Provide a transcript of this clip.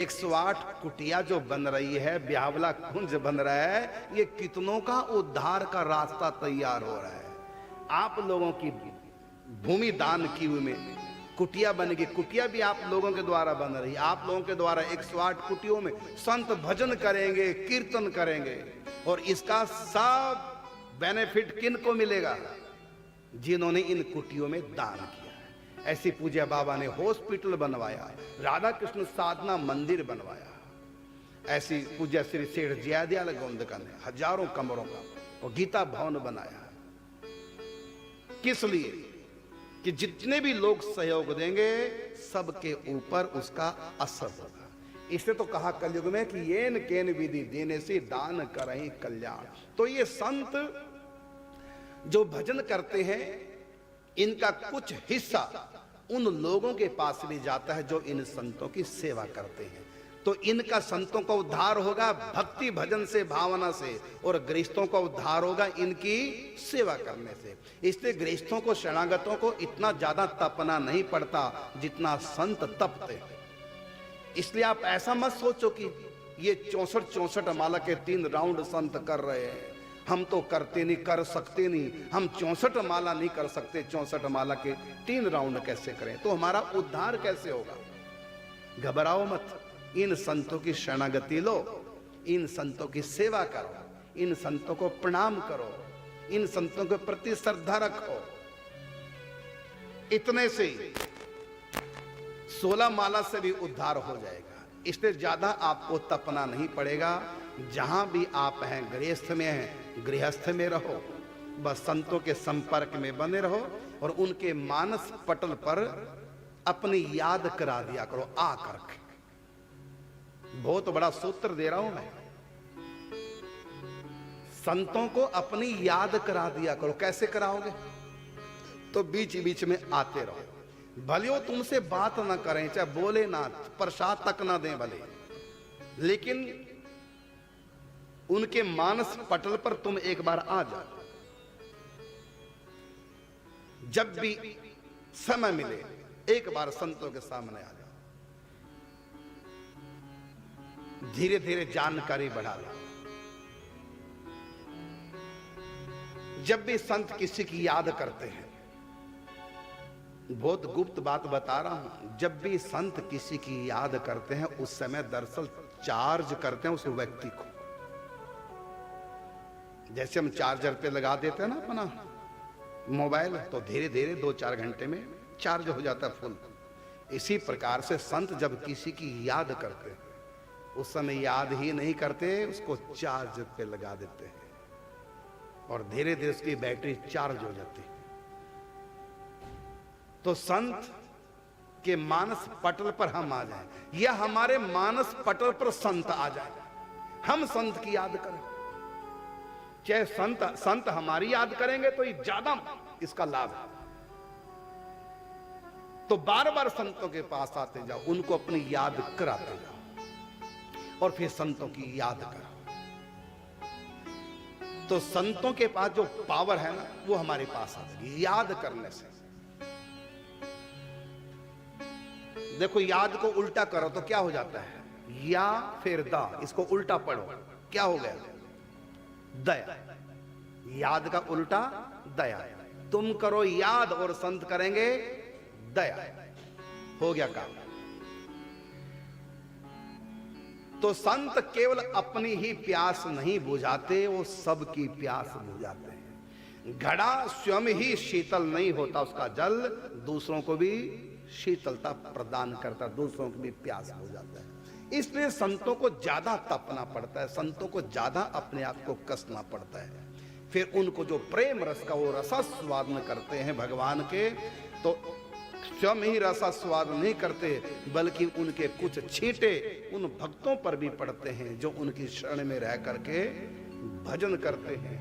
108 कुटिया जो बन रही है, ब्यावला कुंज बन रहा है, ये कितनों का उद्धार का रास्ता तैयार हो रहा है। आप लोगों की भूमि दान की हुई में कुटिया बनेगी। कुटिया भी आप लोगों के द्वारा बन रही है। आप लोगों के द्वारा 108 कुटियों में संत भजन करेंगे, कीर्तन करेंगे, और इसका सब बेनिफिट किन को मिलेगा? जिन्होंने इन कुटियों में दान किया है। ऐसी पूज्य बाबा ने हॉस्पिटल बनवाया, राधा कृष्ण साधना मंदिर बनवाया। ऐसी पूज्य श्री सेठ जयदयाल गोंदका ने हजारों कमरों का और गीता भवन बनाया। किस लिए? कि जितने भी लोग सहयोग देंगे सबके ऊपर उसका असर होगा। इसने तो कहा कलयुग में कि येन केन विधि देने से दान करहीं कल्याण। तो ये संत जो भजन करते हैं, इनका कुछ हिस्सा उन लोगों के पास भी जाता है जो इन संतों की सेवा करते हैं। तो इनका संतों का उद्धार होगा भक्ति भजन से, भावना से, और गृहस्थों का उद्धार होगा इनकी सेवा करने से। इसलिए गृहस्थों को, शरणागतों को इतना ज्यादा तपना नहीं पड़ता जितना संत तपते हैं। इसलिए आप ऐसा मत सोचो कि ये 64 माला के 3 राउंड संत कर रहे हैं, हम तो करते नहीं, कर सकते नहीं, हम 64 माला नहीं कर सकते, 64 माला के 3 राउंड कैसे करें, तो हमारा उद्धार कैसे होगा? घबराओ मत, इन संतों की शरणागति लो, इन संतों की सेवा करो, इन संतों को प्रणाम करो, इन संतों के प्रति श्रद्धा रखो। इतने से 16 माला से भी उद्धार हो जाएगा। इसलिए ज्यादा आपको तपना नहीं पड़ेगा। जहां भी आप हैं, गृहस्थ में हैं, गृहस्थ में रहो, बस संतों के संपर्क में बने रहो और उनके मानस पटल पर अपनी याद करा दिया करो आकर के। बहुत बड़ा सूत्र दे रहा हूं मैं। संतों को अपनी याद करा दिया करो। कैसे कराओगे? तो बीच बीच में आते रहो। भले वो तुमसे बात ना करें, चाहे बोले ना, प्रसाद तक ना दें भले, लेकिन उनके मानस पटल पर तुम एक बार आ जाओ। जब भी समय मिले एक बार संतों के सामने आ जाओ। धीरे धीरे जानकारी बढ़ा लो। जब भी संत किसी की याद करते हैं, बहुत गुप्त बात बता रहा हूं, जब भी संत किसी की याद करते हैं उस समय दरअसल चार्ज करते हैं उस व्यक्ति को। जैसे हम चार्जर पे लगा देते हैं ना अपना मोबाइल, तो धीरे धीरे 2-4 घंटे में चार्ज हो जाता है फुल। इसी प्रकार से संत जब किसी की याद करते हैं उस समय याद ही नहीं करते, उसको चार्ज पे लगा देते हैं और धीरे धीरे उसकी बैटरी चार्ज हो जाती है। तो संत के मानस पटल पर हम आ जाएं या हमारे मानस पटल पर संत आ जाए, हम संत की याद करें। चाहे संत हमारी याद करेंगे तो ज्यादा इसका लाभ है। तो बार बार संतों के पास आते जाओ, उनको अपनी याद कराते जाओ और फिर संतों की याद करो। तो संतों के पास जो पावर है ना, वो हमारे पास आ जाएगी याद करने से। देखो, याद को उल्टा करो तो क्या हो जाता है? या फिर दा, इसको उल्टा पढ़ो, क्या हो गया? दया। याद का उल्टा दया। तुम करो याद और संत करेंगे दया। हो गया काम। तो संत केवल अपनी ही प्यास नहीं बुझाते, वो सबकी प्यास बुझाते हैं। घड़ा स्वयं ही शीतल नहीं होता, उसका जल दूसरों को भी शीतलता प्रदान करता, दूसरों की भी प्यास बुझाता है। इसलिए संतों को ज्यादा तपना पड़ता है, संतों को ज्यादा अपने आप को कसना पड़ता है। फिर उनको जो प्रेम रस का वो रसास्वादन करते हैं भगवान के, तो स्वयं ही रसास्वाद नहीं करते, बल्कि उनके कुछ छींटे उन भक्तों पर भी पड़ते हैं जो उनकी शरण में रह करके भजन करते हैं,